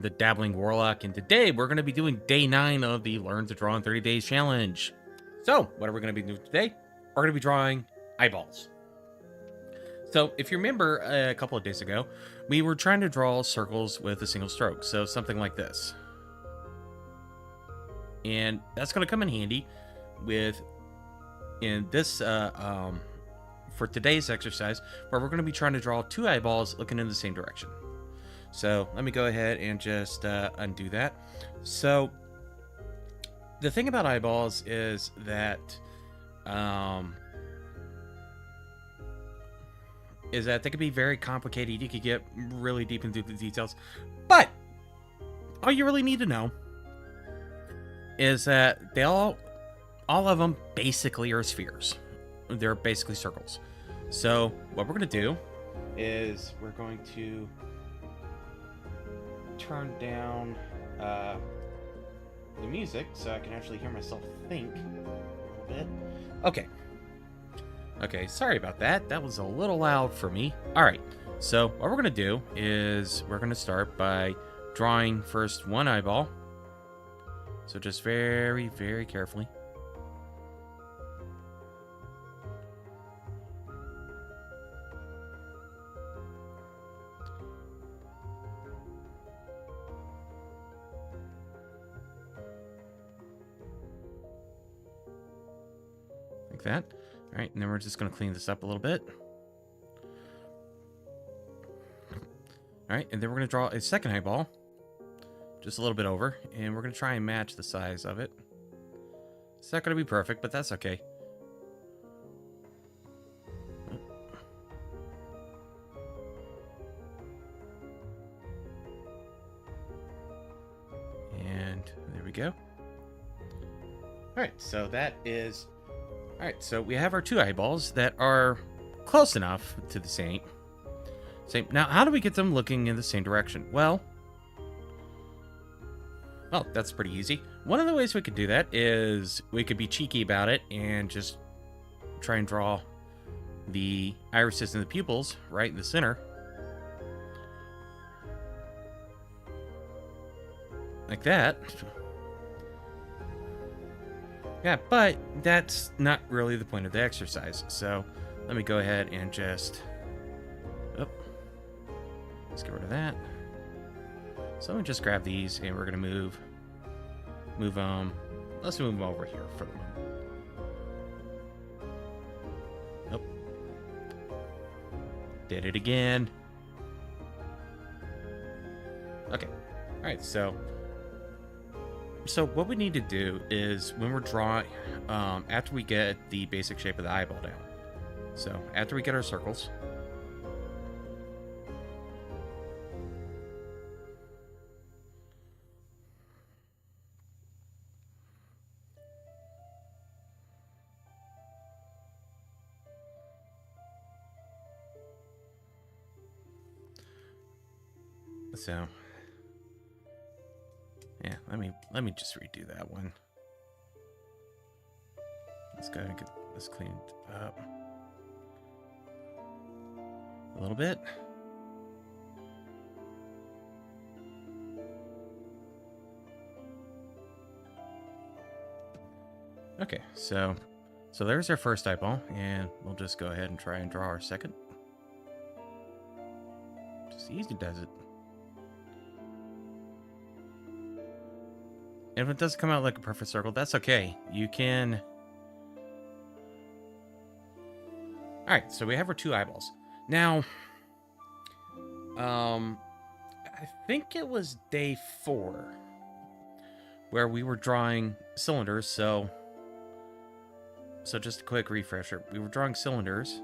the Dabbling Warlock, and today we're going to be doing day 9 of the Learn to Draw in 30 Days challenge. So, what are we going to be doing today? We're going to be drawing eyeballs. So, if you remember a couple of days ago, we were trying to draw circles with a single stroke, so something like this. And that's going to come in handy with, in this, for today's exercise, where we're going to be trying to draw 2 eyeballs looking in the same direction. So let me go ahead and just undo that. So the thing about eyeballs is that they can be very complicated. You could get really deep into the details, but all you really need to know is that they all of them basically are spheres. They're basically circles. So what we're going to do is we're going to turn down the music so I can actually hear myself think a little bit. Okay, sorry about that. That was a little loud for me. All right, so what we're going to do is we're going to start by drawing first one eyeball. So just very, very carefully. Like that. All right, and then we're just going to clean this up a little bit. All right, and then we're going to draw a second eyeball, just a little bit over, and we're going to try and match the size of it. It's not going to be perfect, but that's okay. And there we go. All right, so that is... All right, so we have our 2 eyeballs that are close enough to the same. Now, how do we get them looking in the same direction? Well, that's pretty easy. One of the ways we could do that is we could be cheeky about it and just try and draw the irises and the pupils right in the center. Like that. Yeah, but that's not really the point of the exercise. So let me go ahead and just... let's get rid of that. So let me just grab these and we're going to let's move them over here for the moment. Nope. Did it again. Okay. All right, so what we need to do is when we're drawing, after we get the basic shape of the eyeball down, so after we get our circles, so yeah, let me just redo that one. Let's go ahead and get this cleaned up a little bit. Okay, so there's our first eyeball, and we'll just go ahead and try and draw our second. Just easy does it. And if it doesn't come out like a perfect circle, that's okay. You can... Alright, so we have our 2 eyeballs. Now, I think it was day 4 where we were drawing cylinders, so just a quick refresher. We were drawing cylinders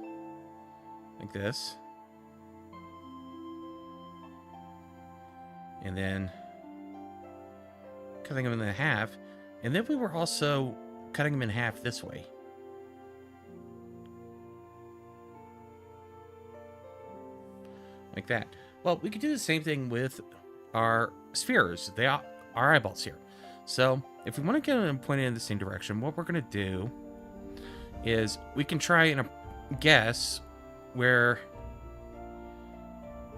like this. And then cutting them in half, and then we were also cutting them in half this way. Like that. Well, we could do the same thing with our spheres. They are our eyeballs here. So if we want to get them pointed in the same direction, what we're going to do is we can try and guess where...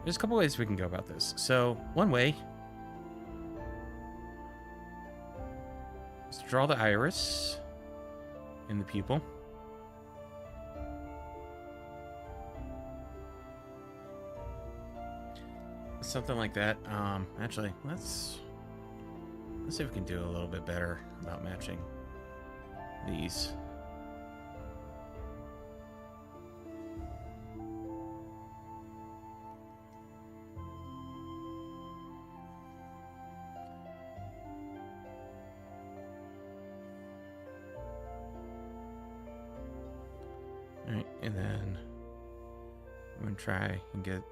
There's a couple ways we can go about this. So one way Let's draw the iris in the pupil. Something like that. Actually, let's see if we can do a little bit better about matching these. All right, and then I'm gonna try and get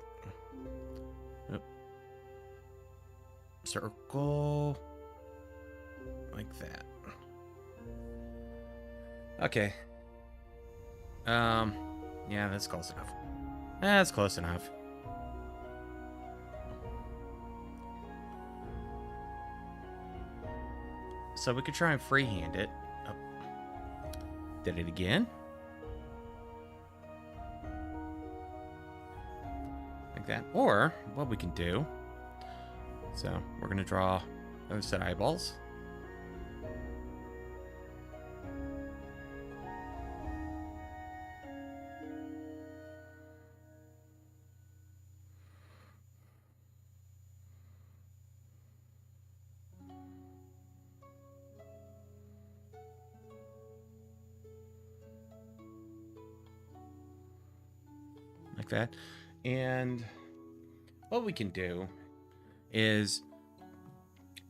circle like that. Okay. Yeah, that's close enough. That's close enough. So we could try and freehand it. Oh. Did it again. Like that. Or what we can do. So we're going to draw another set of eyeballs. Like that. And what we can do is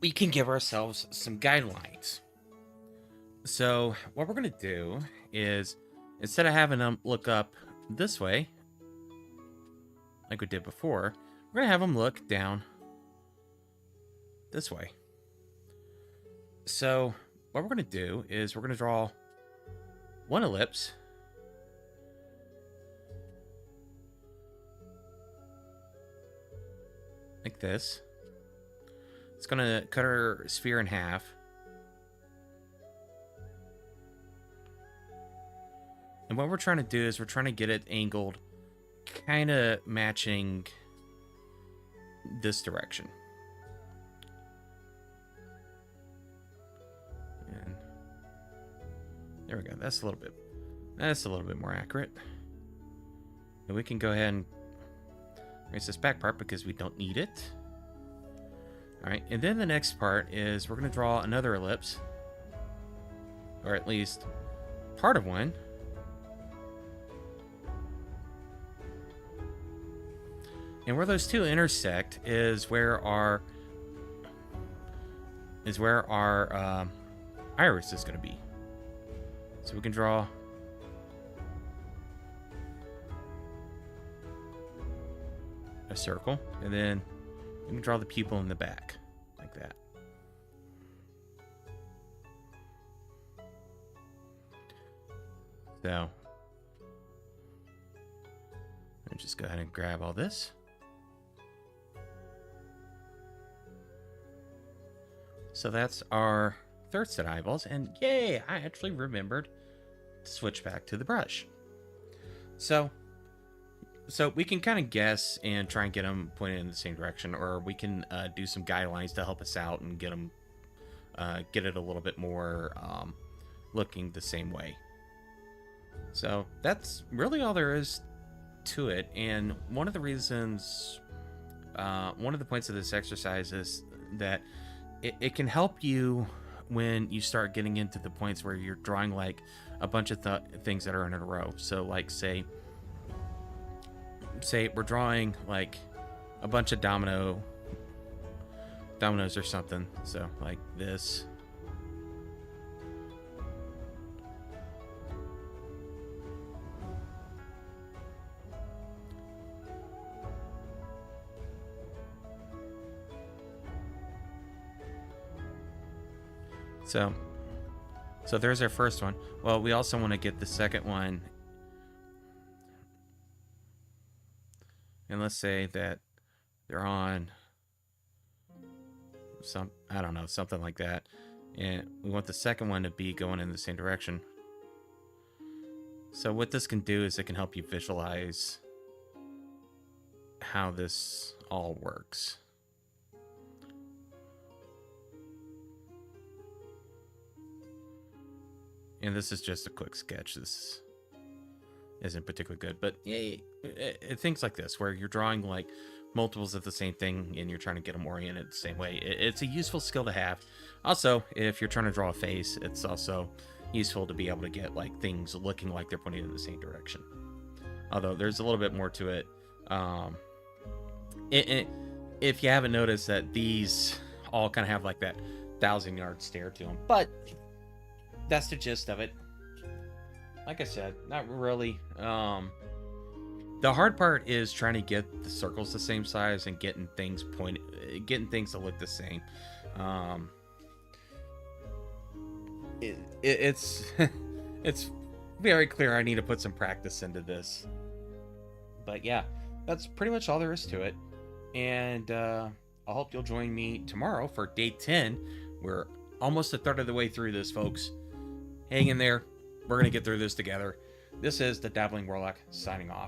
we can give ourselves some guidelines. So what we're going to do is, instead of having them look up this way, like we did before, we're going to have them look down this way. So what we're going to do is we're going to draw one ellipse. Like this. It's going to cut our sphere in half. And what we're trying to do is we're trying to get it angled kind of matching this direction. And there we go. That's a little bit more accurate. And we can go ahead and erase this back part because we don't need it. All right, and then the next part is we're going to draw another ellipse, or at least part of one. And where those two intersect is where our iris is going to be. So we can draw a circle, and then we can draw the pupil in the back, like that. So, let me just go ahead and grab all this. So that's our third set of eyeballs, and yay, I actually remembered to switch back to the brush. So we can kind of guess and try and get them pointed in the same direction, or we can do some guidelines to help us out and get them, get it a little bit more looking the same way. So that's really all there is to it. And one of the reasons, one of the points of this exercise is that it can help you when you start getting into the points where you're drawing like a bunch of things that are in a row. So like say we're drawing like a bunch of dominoes or something. So like this. So there's our first one. Well, we also want to get the second one. And let's say that they're on I don't know, something like that. And we want the second one to be going in the same direction. So what this can do is it can help you visualize how this all works. And this is just a quick sketch. This isn't particularly good, but yeah, things like this where you're drawing like multiples of the same thing and you're trying to get them oriented the same way. It's a useful skill to have. Also, if you're trying to draw a face, it's also useful to be able to get like things looking like they're pointing in the same direction. Although there's a little bit more to it. If you haven't noticed that these all kind of have like that 1,000-yard stare to them, but that's the gist of it. Like I said, not really. The hard part is trying to get the circles the same size and getting things to look the same. It's it's very clear I need to put some practice into this. But yeah, that's pretty much all there is to it. And I hope you'll join me tomorrow for day 10. We're almost a third of the way through this, folks. Hang in there. We're going to get through this together. This is the Dabbling Warlock signing off.